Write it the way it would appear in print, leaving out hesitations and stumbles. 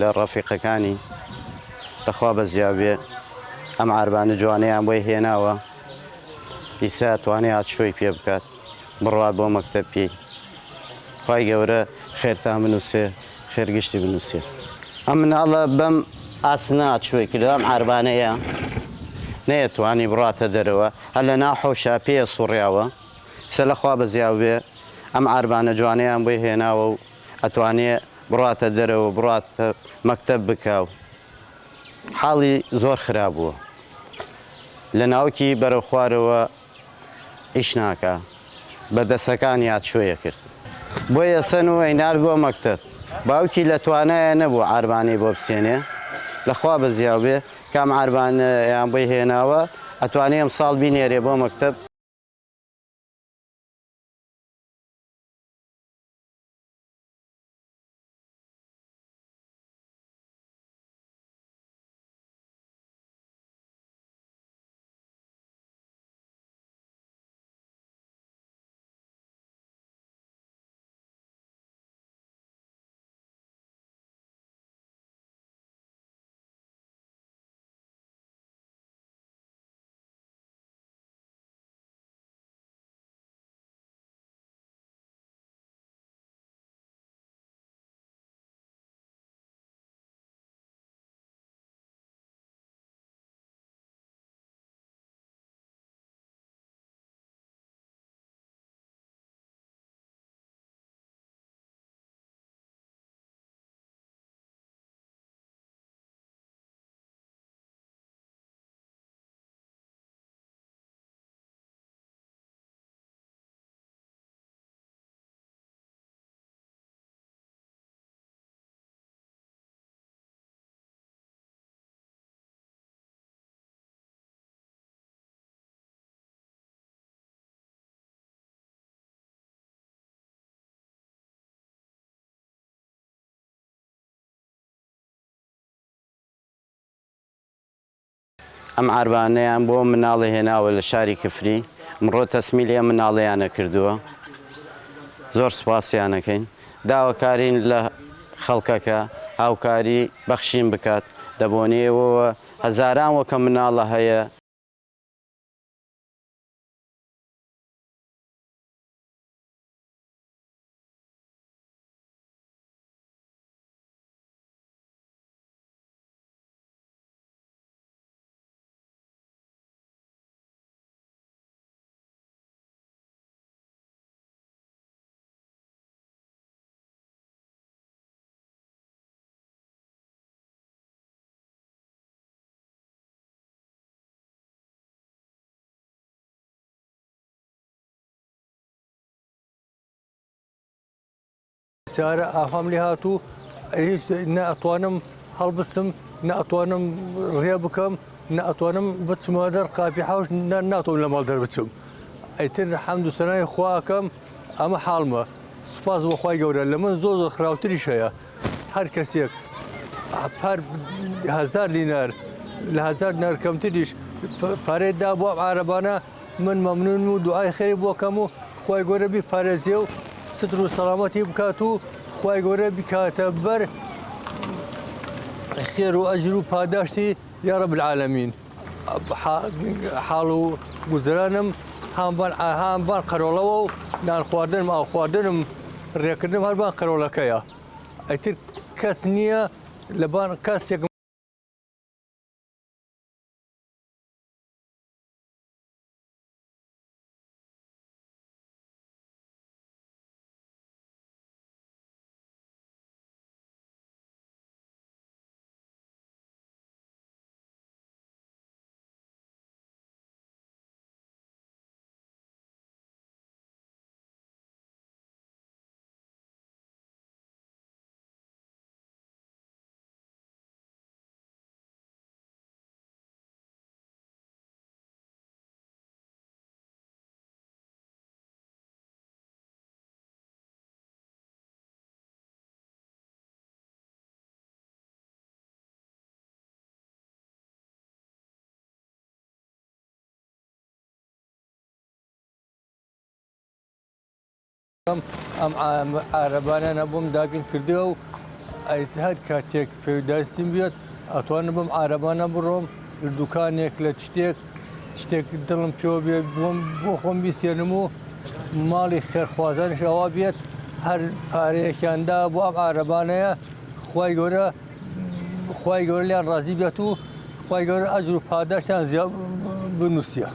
لە ڕەفیقەکانی دەخوا بەزیابێ ئەم عاربانە جوانەیان بۆی هێناوە ئیسا توانێ هاتشۆی پێ بکات بڕوات بۆ مەکتەب پێی خوای گەورە خێرتان بنووسێ خێرگشتی بنووسێ ئەم مناڵە بەم ئاسنا هاتشۆی کردو ئەم عاربانەیە نەیەتوانی بڕاتە دەرەوە هەر لە ناو حەوشا پێیە سوڕیاوە سە لەخوا بەزیاوێ ئەم عاربانە جوانەیان بۆی هێناوە و ئەتوانێ بڕاتە دەرەوە بڕاتە مەکتەب بکاو حاڵی زۆر خراپ بووە لە ناوکی بەرەو خوارەوە ئیش ناکا بەدەستەکانی هاتشۆیە کرد بۆیە سەن و ئەینار بۆ مەکتەب باوکی لە توانایە نەبوو عاربانەی بۆ بسێنێ لەخوا بەزیاوێ کام عاربانەیان بۆی هێناوە ئەتوانێ ئەم ساڵ بینێرێ بۆ مەکتەب ئەم عاربانەیان بۆ مناڵی هێناوە لە شاری کفری مڕۆ تەسمیلی ئەم مناڵەیانە کردووە زۆر سوپاسیانەکەین داواکارین لە خەڵکەکە هاوکاری بەخشین بکات دەبۆنێەوە هەزاران وەکە مناڵە هەیە سیارە ئاهام لێ هاتوو هیچ نەئەتوانم هەڵبستم نەئەتوانم ڕێ بکەم نەئەتوانم بچمە دەر قاپی حەوش ناتۆم لە ماڵ دەربچم ئەیتر حەمد و سەنای خواکەم ئەمە حاڵمە سوپاس بۆ خوای گەورە لە من زۆر خراوتریش هەیە هەر کەسێک هەر 1000 دینار لە 1000 دینار کەمتریش پارەیدا بۆ ئەم عارەبانە من مەمنون و دوعای خێری بۆکەم و خوای گەورە بیپارێزێ و ستر و سەلامەتی بکات و خوای گەورە بکاتە بەر خێر و ئەجر و پاداشتی یا رب العالمین حاڵ و گوزەرانم هەمبان قەرۆڵەوە و نان خواردنم ئاو خواردنم ڕێکردنم هەربان قەرۆڵەکەیە ئەیتر کەس نییە لەبان کەسێک ئەم عارەبانە نەبووم دابین کردووە و ئەیتهات کاتێک پێداستیم بێت ئەتوانم بم عارەبانە بڕۆم لە دوکانێک لە شتێک دڵم پێوە بێ بۆ خۆم بیسێنم و ماڵی خێرخوازانش ئەوا بێت هەر پارەیەکیاندا بۆ ئەم عارەبانەیە خوای گەورە لیان ڕازی بێت و خوای گەورە ئەجر و پاداشتیان زیاد بنووسیە.